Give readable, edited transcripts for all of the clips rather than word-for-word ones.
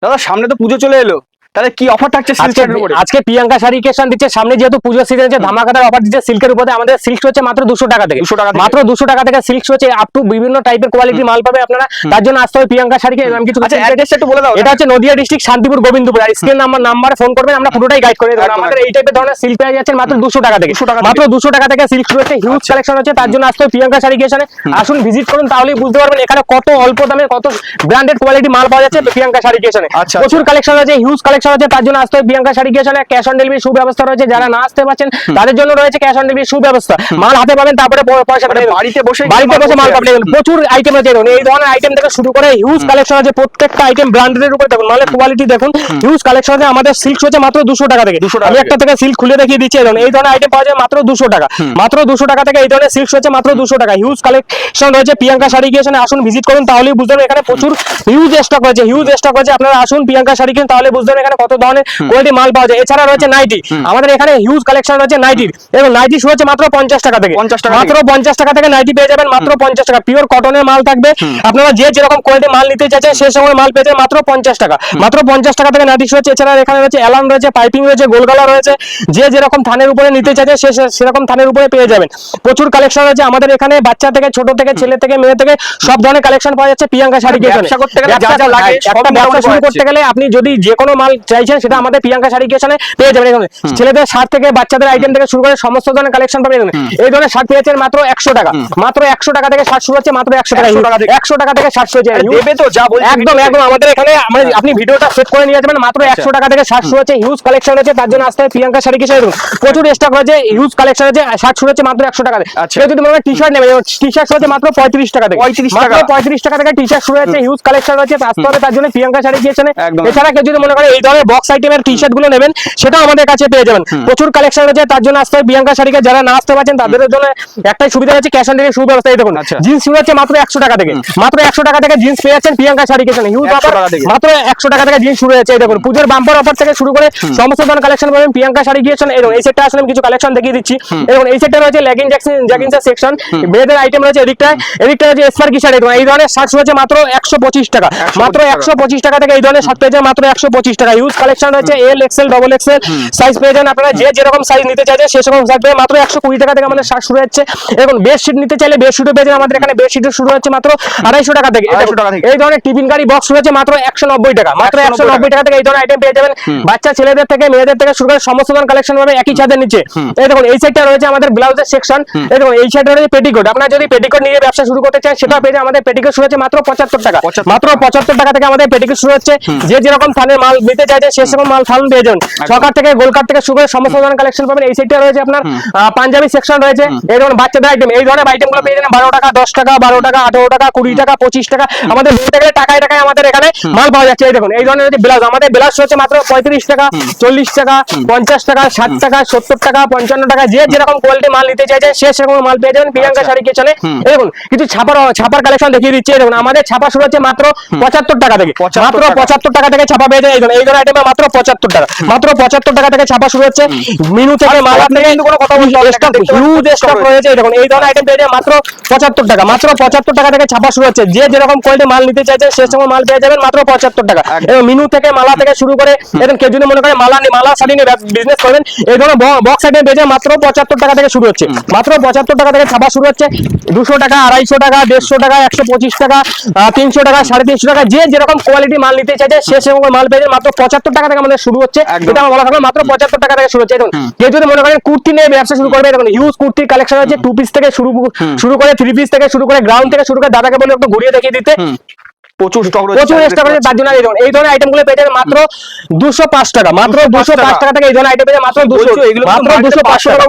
দাদা সামনে তো পুজো চলে এলো, তাহলে কি অফার থাকছে সিল্কের উপরে? আজকে প্রিয়াঙ্কা শাড়ি ক্রিয়েশন দিচ্ছে, সামনে যেহেতু পুজো সিজন আছে ধামাকাদার অফার দিচ্ছে সিল্কের উপরে। আমাদের সিল্ক হচ্ছে মাত্র 200 টাকা থেকে, 200 টাকা থেকে। মাত্র 200 টাকা থেকে সিল্ক হচ্ছে আপ টু বিভিন্ন টাইপের কোয়ালিটি মাল পাবে আপনারা। তার জন্য আসতে হবে প্রিয়াঙ্কা শাড়িকে। আমি কিছু আচ্ছা অ্যাড্রেসটা একটু বলে দাও। এটা হচ্ছে নদিয়া ডিস্ট্রিক্ট শান্তিপুর গোবিন্দপুর। আর স্ক্রিন নাম্বার ফোন করবেন, আমরা পুরোটাই গাইড করে দেব। আমাদের এই টাইপের ধরনের সিল্ক পেয়ে যাচ্ছেন মাত্র 200 টাকা থেকে, মাত্র 200 টাকা থেকে সিল্ক রয়েছে, হিউজ কালেকশন হচ্ছে। তার জন্য আসতে হবে প্রিয়াঙ্কা শাড়ি ক্রিয়েশনে। আসুন ভিজিট করুন, তাহলেই বুঝতে পারবেন এখানে কত অল্প দামে কত ব্র্যান্ডেড কোয়ালিটি মাল পাওয়া যাচ্ছে প্রিয়াঙ্কা শাড়ি ক্রিয়েশনে। প্রচুর কালেকশন আছে, হিউজ কালেকশন আছে। তার জন্য আসতে হবে প্রিয়াঙ্কা শাড়ি ক্রিয়েশনে। ক্যাশ অন ডেলিভারি সুব্যবস্থা রয়েছে, যারা না আসতে পারছেন তাদের জন্য রয়েছে ক্যাশ অন ডেলিভারি সুব্যবস্থা। মাল হাতে পাবেন, তারপরে পয়সা বাড়িতে বসে মাল পাবেন। প্রচুর আইটেম আছে, এই ধরনের আইটেম থেকে শুরু করে হিউজ কালেকশন আছে। প্রত্যেকটা আইটেম ব্র্যান্ডের উপর দেখুন, মালের কোয়ালিটি দেখুন, হিউজ কালেকশন আছে। আমাদের সিল্ক হচ্ছে মাত্র 200 টাকা থেকে। আমি একটা থেকে সিল্ক খুলে দেখিয়ে দিচ্ছি। এই ধরনের আইটেম পাওয়া যায় মাত্র 200 টাকা, মাত্র 200 টাকা থেকে এই ধরনের সিল্ক হচ্ছে মাত্র 200 টাকা। হিউজ কালেকশন রয়েছে প্রিয়াঙ্কা শাড়ি ক্রিয়েশনে। আসুন ভিজিট করুন, তাহলেই বুঝতে পারবেন এখানে প্রচুর হিউজ স্টক রয়েছে, হিউজ স্টক রয়েছে। আপনারা আসুন প্রিয়াঙ্কা শাড়ি ক্রিয়েশন, তাহলে বুঝতে পারবেন এখানে কত ধরনের কোয়ালিটি মাল পাওয়া যায়। এছাড়া রয়েছে নাইটি, আমাদের এখানে হিউজ কালেকশন রয়েছে নাইটির। এবং নাইটি শুরু হচ্ছে মাত্র 50 টাকা থেকে, মাত্র 50 টাকা থেকে নাইটি পেয়ে যাবেন, মাত্র 50 টাকা। পিওর কটনের মাল থাকবে, আপনারা যে যেরকম কোয়ালিটি মাল নিতে চাইছেন সেই সময় মাল পেয়ে যাবেন মাত্র 50 টাকা, মাত্র 50 টাকা থেকে নাইটি শুরু হচ্ছে। এছাড়া এখানে রয়েছে অ্যালান রয়েছে, পাইপিং রয়েছে, গোলগলা রয়েছে, যে যেরকম থানের উপরে নিতে চাইছেন সেরকম থানের উপরে পেয়ে যাবেন। প্রচুর কালেকশন রয়েছে আমাদের এখানে, বাচ্চা থেকে ছোট থেকে ছেলে থেকে মেয়ে থেকে সব ধরনের কালেকশন পাওয়া যাচ্ছে প্রিয়াঙ্কা শাড়ি ক্রিয়েশনে। ব্যবসা শুরু করতে গেলে আপনি যদি যে কোনো মাল চাইছেন সেটা আমাদের প্রিয়াঙ্কা শাড়ি ক্রিয়েশনে পেয়ে যাবেন। এখানে ছেলেদের শার্ট থেকে বাচ্চাদের আইটেম থেকে শুরু করে সমস্ত ধরনের কালেকশন পাবেন। এই ধরনের শার্ট পেয়েছেন মাত্র 100 টাকা, মাত্র 100 টাকা থেকে শার্ট শুরু হচ্ছে, মাত্র 100 টাকা, 100 টাকা থেকে শার্ট শুরু হচ্ছে। দেবে তো যা বলছি একদম একদম আমাদের এখানে আপনি ভিডিওটা সেট করে নিয়ে যাবেন, মাত্র 100 টাকা থেকে শার্ট শুরু হচ্ছে। হিউজ কালেকশন রয়েছে, তার জন্য আসতে হবে প্রিয়াঙ্কা শাড়ি ক্রিয়েশনে। প্রচুর স্টক রয়েছে, হিউজ কালেকশন আছে। শার্ট শুরু হচ্ছে মাত্র 100 টাকা থেকে। কেউ যদি মনে হয় টি শার্ট নেবে, টি শার্ট শুরু হচ্ছে মাত্র 35 টাকা থেকে, মাত্র 35 টাকা থেকে টি শার্ট শুরু হচ্ছে। হিউজ কালেকশন রয়েছে, আসতে হবে তার জন্য প্রিয়াঙ্কা শাড়ি ক্রিয়েশনে। এছাড়া কেউ যদি মনে করে এই ধরনের বক্স আইটেমের টি শার্ট গুলো নেবেন, সেটাও আমাদের কাছে পেয়ে যাবেন। প্রচুর কালেকশন রয়েছে, তার জন্য আসতে হবে প্রিয়াঙ্কা শাড়িকে। যারা না আসতে পারছেন তাদের জন্য একটাই সুবিধা হচ্ছে ক্যাশ অন ডেলিভারি সুব্যবস্থা। এই দেখুন জিন্স শুরু হচ্ছে মাত্র 100 টাকা থেকে, মাত্র 100 টাকা থেকে জিন্স পেয়ে যাচ্ছেন প্রিয়াঙ্কা শাড়ি ক্রিয়েশনে। হিউজ অফার, মাত্র 100 টাকা থেকে জিন্স শুরু হচ্ছে। এই দেখুন পুজোর বাম্পার অফার থেকে শুরু করে সমস্ত ধরনের কালেকশন পাবেন প্রিয়াঙ্কা শাড়ি ক্রিয়েশনে। এই সেটটা আসলে কিছু কালেকশন দেখিয়ে দিচ্ছি। এবং এই সেটটা রয়েছে লেগিং জ্যাকিংসের সেকশন, মেয়েদের আইটেম রয়েছে এদিকটা রয়েছে স্পার্কি শাড়ি। এই ধরনের শার্ট শুরু হচ্ছে মাত্র 125 টাকা, মাত্র 125 টাকা থেকে এই ধরনের শার্ট পেয়ে যাবেন মাত্র 125 টাকা। হিউজ কালেকশন রয়েছে, L XL double XL size পেয়ে যাবেন। আপনারা যে যেরকম সাইজ নিতে চাইছেন সেই রকম সাইজ পেয়ে মাত্র 120 টাকা থেকে আমাদের শার্ট শুরু হচ্ছে। এবং বেডশিট নিতে চাইলে বেডশিটও পেয়ে যাবেন আমাদের এখানে। বেডশিটও শুরু হচ্ছে মাত্র 250 টাকা থেকে। এই ধরনের টিফিন গাড়ি বক্স শুরু হচ্ছে মাত্র 190 টাকা, মাত্র 190 টাকা থেকে এই ধরনের আইটেম পেয়ে যাবেন। বাচ্চা ছেলেদের থেকে মেয়েদের থেকে শুরু করে সমস্ত ধরনের কালেকশন পাবে একই ছাদের নিচে। এই দেখুন এই সাইডটা রয়েছে আমাদের ব্লাউজের সেকশন। এই দেখুন এই সাইডটা রয়েছে পেটিকোট। আপনারা যদি পেটিকোট নিয়ে ব্যবসা শুরু করতে চান সেটা পেয়ে যাবেন। আমাদের পেটিকোট শুরু হচ্ছে মাত্র 75 টাকা, মাত্র 75 টাকা থেকে আমাদের পেটিকোট শুরু হচ্ছে। যে যেরকম থানের মাল নিতে চাইছে সেই রকম মাল থান পেয়ে যাবেন। সরকার থেকে গোলকার থেকে শুরু করে সমস্ত ধরনের কালেকশন পাবেন। এই সাইডটা রয়েছে আপনার পাঞ্জাবি সেকশন রয়েছে। এই ধরুন বাচ্চাদের আইটেম, এই ধরনের আইটেমগুলো পেয়ে যাবেন 12 টাকা, 10 টাকা, 12 টাকা, 18 টাকা, 20 টাকা, 25 টাকা। আমাদের বলতে গেলে টাকায় টাকায় আমাদের এখানে মাল পাওয়া যাচ্ছে। এই দেখুন এই ধরনের ব্লাউজ, আমাদের ব্লাউজ হচ্ছে মাত্র 35 টাকা, 40 টাকা, 50 টাকা, 60 টাকা, 70 টাকা, 55 টাকা। যে যেরকম কোয়ালিটি মাল নিতে চাইছে সে সেরকম মাল পেয়ে যাবেন প্রিয়াঙ্কা শাড়ি ক্রিয়েশনে। দেখুন কিছু ছাপার কালেকশন দেখিয়ে দিচ্ছে। দেখুন আমাদের ছাপা শুরু হচ্ছে মাত্র 75 টাকা থেকে, মাত্র 75 টাকা থেকে ছাপা পেয়ে যায়। এই ধরনের আইটেমে মাত্র 75 টাকা, মাত্র 75 টাকা থেকে ছাপা শুরু হচ্ছে। মিনু থেকে মালা থেকে কোনো কথা বলতে হবে, হিউজ স্টক রয়েছে। দেখুন এই ধরনের আইটেম পেয়ে যায় মাত্র 75 টাকা, মাত্র 75 টাকা থেকে ছাপা শুরু হচ্ছে। যে যেরকম কোয়ালিটি মাল নিতে চাইছে সে সময় মাল পেয়ে যাবেন মাত্র 75 টাকা। এবং মিনু থেকে মালা থেকে শুরু করে এখন কেউ যদি মনে করে মালা শাড়ি নিয়ে বিজনেস করবেন, এই ধরনের বক্স আইটেম পেয়ে যায় মাত্র 75 টাকা থেকে শুরু হচ্ছে, মাত্র 75 টাকা থেকে ছাপা শুরু হচ্ছে। 200 টাকা, 250 টাকা, 150 টাকা, 125 টাকা, 300 টাকা, 350 টাকা। যে যেরকম কোয়ালিটি মাল নিতে চাইছে সে সেরকম মাল পেয়ে যায় মাত্র 75 টাকা থেকে আমাদের শুরু হচ্ছে। এটা আমার বলা থাকবে মাত্র 75 টাকা থেকে শুরু হচ্ছে। এখন কেউ যদি মনে করেন কুর্তি নিয়ে ব্যবসা শুরু করবে, দেখুন হিউজ কুর্তির কালেকশন আছে। 2 পিস থেকে শুরু করে 3 পিস থেকে শুরু করে গ্রাউন্ড থেকে শুরু করে। দাদাকে বলে একটু ঘুরিয়ে দেখিয়ে দিতে। প্রচুর স্টক রয়েছে, তার জন্য এই ধরনের আইটেমগুলো পেয়ে যাবেন মাত্র 205 টাকা, মাত্র 205 টাকা থেকে এই ধরনের আইটেম পেয়ে যাবেন মাত্র 205 টাকা।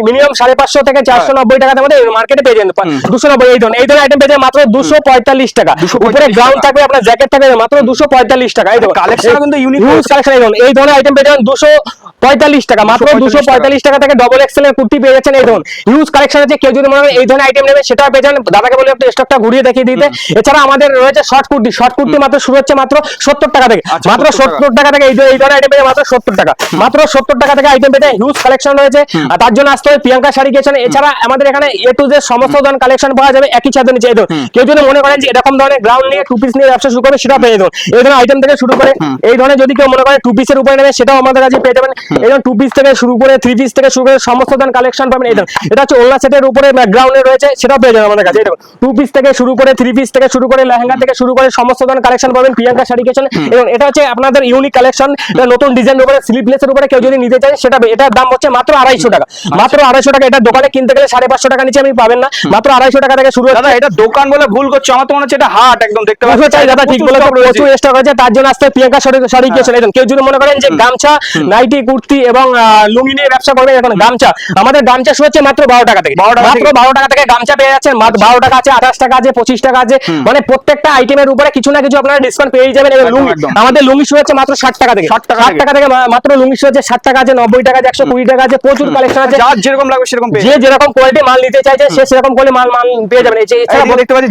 মিনিমাম 550 থেকে 490 টাকার মধ্যে মার্কেটে পেয়ে যাবেন 290। এই ধরনের আইটেম পেয়ে যাবেন মাত্র 245 টাকা। উপরে গ্রাউন্ড থাকবে, আপনার জ্যাকেট থাকবে মাত্র 245 টাকা। এই দেখুন কালেকশন কিন্তু ইউনিক কালেকশন। এই ধরনের আইটেম পেয়ে যাবেন 245 টাকা, মাত্র 245 টাকা থেকে ডবল এক্সেল এর কুর্তি পেয়ে যাচ্ছেন। এই ধরুন হিউজ কালেকশন আছে। কেউ যদি মনে করেন এই ধরনের আইটেম নেবে সেটাও পেয়ে যাবেন। দাদাকে বলে একটু স্টকটা ঘুরিয়ে দেখিয়ে দিতে। এছাড়া আমাদের রয়েছে শর্ট কুর্তি মাত্র শুরু হচ্ছে মাত্র 70 টাকা থেকে, মাত্র 70 টাকা থেকে এই ধরনের আইটেম পেয়ে মাত্র 70 টাকা, মাত্র 70 টাকা থেকে আইটেম পেয়ে হিউজ কালেকশন রয়েছে। আর তার জন্য আসতে হবে প্রিয়াঙ্কা শাড়ি কিচেন। এছাড়া আমাদের এখানে এ টু জেড সমস্ত ধরনের কালেকশন পাওয়া যাবে একই ছাদের নিচে। কেউ যদি মনে করেন যে এরকম ধরনের গ্রাউন্ড নিয়ে টু পিস নিয়ে ব্যবসা শুরু করবে, সেটা পেয়ে যাবেন। এই ধরনের আইটেম থেকে শুরু করে এই ধরনের যদি কেউ মনে করে টু পিসের উপরে নেবে, সেটাও আমাদের কাছে পেয়ে যাবেন। এই ধরনের টু পিস থেকে শুরু করে থ্রি পিস থেকে শুরু করে সমস্ত ধরনের কালেকশন পাবেন। এই ধরনের এটা হচ্ছে ওলনা সেটের উপরে ব্যাকগ্রাউন্ডে রয়েছে, সেটাও পেয়ে যাবেন আমাদের কাছে। এই দেখুন টু পিস থেকে শুরু করে থ্রি পিস থেকে শুরু করে লেহেঙ্গা থেকে শুরু করে সমস্ত ধরনের কালেকশন পাবেন প্রিয়াঙ্কা শাড়ি কিচেন। এবং এটা হচ্ছে আপনাদের ইউনিক কালেকশন, নতুন ডিজাইনের উপরে স্লিভলেসের উপরে কেউ যদি নিতে চায় সেটা, এটার দাম হচ্ছে মাত্র 250 টাকা, মাত্র 250 টাকা। এটা দোকানে কিনতে গেলে 550 টাকা নিচে আমি পাবেন না, মাত্র 250 টাকা থেকে শুরু। দাদা এটা দোকান বলে ভুল করছো, আমার তো মনে হচ্ছে এটা হাট একদম, দেখতে পাচ্ছি দাদা ঠিক বলে প্রচুর স্টক আছে। তার জন্য আসতে প্রিয়াঙ্কা শাড়ি কিচেন। কেউ যদি মনে করেন যে গামছা, নাইটি, কুর্তি এবং লুঙ্গি নিয়ে ব্যবসা করবে, এখন গামছা আমাদের গামছা শুরু হচ্ছে মাত্র 12 টাকা থেকে, মাত্র 12 টাকা থেকে গামছা পেয়ে যাচ্ছেন। 12 টাকা আছে, 28 টাকা আছে, 25 টাকা আছে, মানে প্রত্যেকটা আইটেমের উপরে কিছু না কিছু আপনারা ডিসকাউন্ট পেয়ে যাবেন। এবং লুঙ্গি আমাদের লুঙ্গি শুরু হচ্ছে মাত্র 60 টাকা থেকে, 60 টাকা থেকে মাত্র লুঙ্গি শুরু হচ্ছে 60 টাকা আছে, 90 টাকা আছে, 120 টাকা আছে, প্রচুর কালেকশন আছে। যার যেরকম লাগবে সেরকম পেয়ে, যে যেরকম কোয়ালিটি মাল নিতে চাইছে সে সেরকম কোয়ালিটি মাল পেয়ে যাবেন। এছাড়া দেখতে পাচ্ছি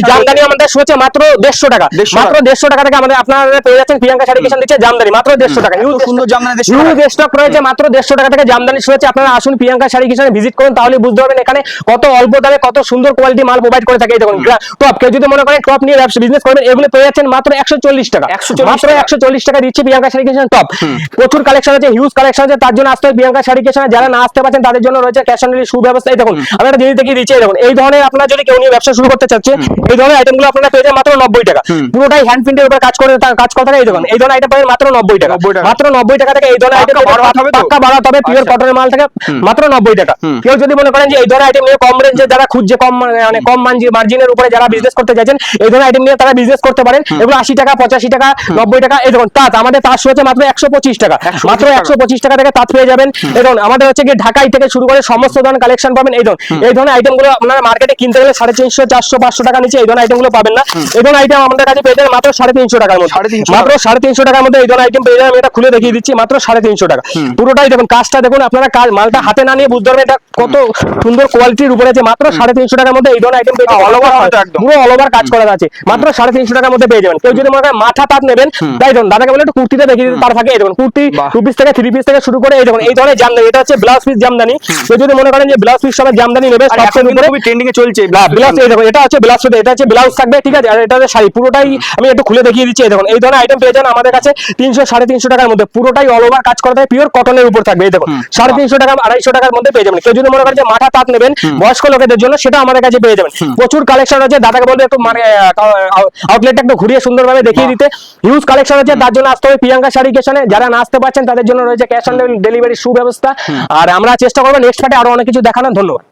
জামদানি আমাদের শুরু হচ্ছে মাত্র 150 টাকা, মাত্র 150 টাকা থেকে আমাদের আপনারা পেয়ে যাচ্ছেন প্রিয়াঙ্কা শাড়ি কিচেন দিচ্ছে জামদানি মাত্র 150 টাকা। সুন্দর জামদানি হিউজ স্টক রয়েছে, মাত্র 150 টাকা থেকে জামদানি শুরু হচ্ছে। আপনারা আসুন প্রিয়াঙ্কা শাড়ি কিচেনে ভিজিট করুন, তাহলে বুঝতে পারবেন এখানে কত অল্প দামে কত সুন্দর কোয়ালিটি মাল প্রোভাইড করে থাকে। দেখুন টপ, কেউ যদি মনে করেন টপ নিয়ে ব্যবসা বিজনেস করবেন, এগুলো পেয়ে যাচ্ছেন মাত্র 140 টাকা, মাত্র 140 টাকা দিচ্ছে প্রিয়াঙ্কা শাড়ি কিচেন টপ। প্রচুর কালেকশন আছে, হিউজ কালেকশন আছে। তার জন্য আসতে হবে প্রিয়াঙ্কা শাড়ি কিচেনে। যারা না আসতে পারছেন তাদের জন্য রয়েছে ক্যাশ অন ডেলিভারি সুব্যবস্থা। দেখুন আমরা একটা জিনিস দেখিয়ে দিচ্ছি, দেখুন এই ধরনের আপনারা যদি কেউ নিয়ে ব্যবসা শুরু করতে চাচ্ছে, এই ধরনের আইটেমগুলো আপনারা পেয়ে যাবেন মাত্র 90 টাকা, পুরোটাই হ্যান্ড প্রিন্টের উপর কাজ করে থাকে। এই দেখুন এই ধরনের আইটেম পাবেন মাত্র 90 টাকা, মাত্র 90 টাকা থেকে এই ধরনের আইটেম পাক্কা বাড়াতে হবে পিওর কটনের মাল থেকে মাত্র 90 টাকা। কেউ যদি মনে করেন যে এই ধরনের আইটেম নিয়ে কম রেঞ্জে যারা খুঁজছে, কম মানে কম মার্জিনের উপরে যারা বিজনেস করতে চাইছেন, এই ধরনের আইটেম নিয়ে তারা বিজনেস করতে পারেন। এগুলো 80 টাকা, 85 টাকা, 90 টাকা। এই দেখুন তাঁত, আমাদের তাঁত হচ্ছে মাত্র 125 টাকা, মাত্র 125 টাকা থেকে তাঁত পেয়ে যাবেন। এই দেখুন আমাদের হচ্ছে কি ঢাকাই থেকে শুরু করে সমস্ত ধরনের কালেকশন পাবেন। এই ধরনের আইটেমগুলো আপনারা মার্কেটে কিনতে গেলে 350, 400, 500 টাকা নিচে এই ধরনের আইটেমগুলো পাবেন না। এই ধরনের আইটেম আমাদের কাছে পেয়ে যাবেন মাত্র 350 টাকার মধ্যে, মাত্র 350 টাকার মধ্যে এই ধরনের আইটেম পেয়ে যাবেন। এটা খুলে দেখিয়ে দিচ্ছি, মাত্র 350 টাকা। পুরোটাই দেখুন কাজটা দেখুন, আপনারা কাজ মালটা হাতে না নিয়ে বুঝতে পারবেন এটা কত সুন্দর কোয়ালিটির উপরে আছে। মাত্র 350 টাকার মধ্যে এই ধরনের আইটেম পেয়ে যাবেন, পুরো অল ওভার কাজ করা আছে, মাত্র 350 টাকার মধ্যে পেয়ে যাবেন। কেউ যদি মনে করেন মাথা তাঁত নেবেন, তাই দেখুন দাদাকে বলে একটু কুর্তিটা দেখিয়ে দিতে, তার ফাঁকে এই দেখুন কুর্তি 2 পিস থেকে 3 পিস থেকে শুরু করে এই দেখুন এই ধরনের জামদানি, এটা হচ্ছে ব্লাউজ পিস জামদানি। কেউ যদি মনে করেন যে ব্লাউজ পিস সবাই জামদানি নেবে, সবচেয়ে উপরে খুবই ট্রেন্ডিং এ চলছে ব্লাউজ। এই দেখুন এটা হচ্ছে ব্লাউজ, এটা হচ্ছে ব্লাউজ থাকবে, ঠিক আছে। আর এটা হচ্ছে শাড়ি, পুরোটাই আমি একটু খুলে দেখিয়ে দিচ্ছি। এই দেখুন এই ধরনের আইটেম পেয়ে যান আমাদের কাছে 300, 350 টাকার মধ্যে, পুরোটাই অল ওভার কাজ করা থাকে, পিওর কটনের উপর থাকবে। এই দেখুন 350 টাকা, 250 টাকার মধ্যে পেয়ে যাবেন। কেউ যদি মনে করেন যে মাথা তাঁত নেবেন বয়স্ক লোকেদের জন্য, সেটা আমাদের কাছে পেয়ে যাবেন। প্রচুর কালেকশন আছে, দাদাকে বলবো একটু মানে আউটলেটটা একটু ঘুরিয়ে সুন্দরভাবে দেখিয়ে দিতে। হিউজ কালেকশন আছে, তার জন্য আসতে হবে প্রিয়াঙ্কা শাড়ি কিচেনে। যারা না আসতে পারছেন তাদের জন্য রয়েছে ক্যাশ অন ডেলিভারি সুব্যবস্থা। আর আমরা চেষ্টা করবো নেক্সট পার্টে আরো অনেক কিছু দেখানোর। ধন্যবাদ।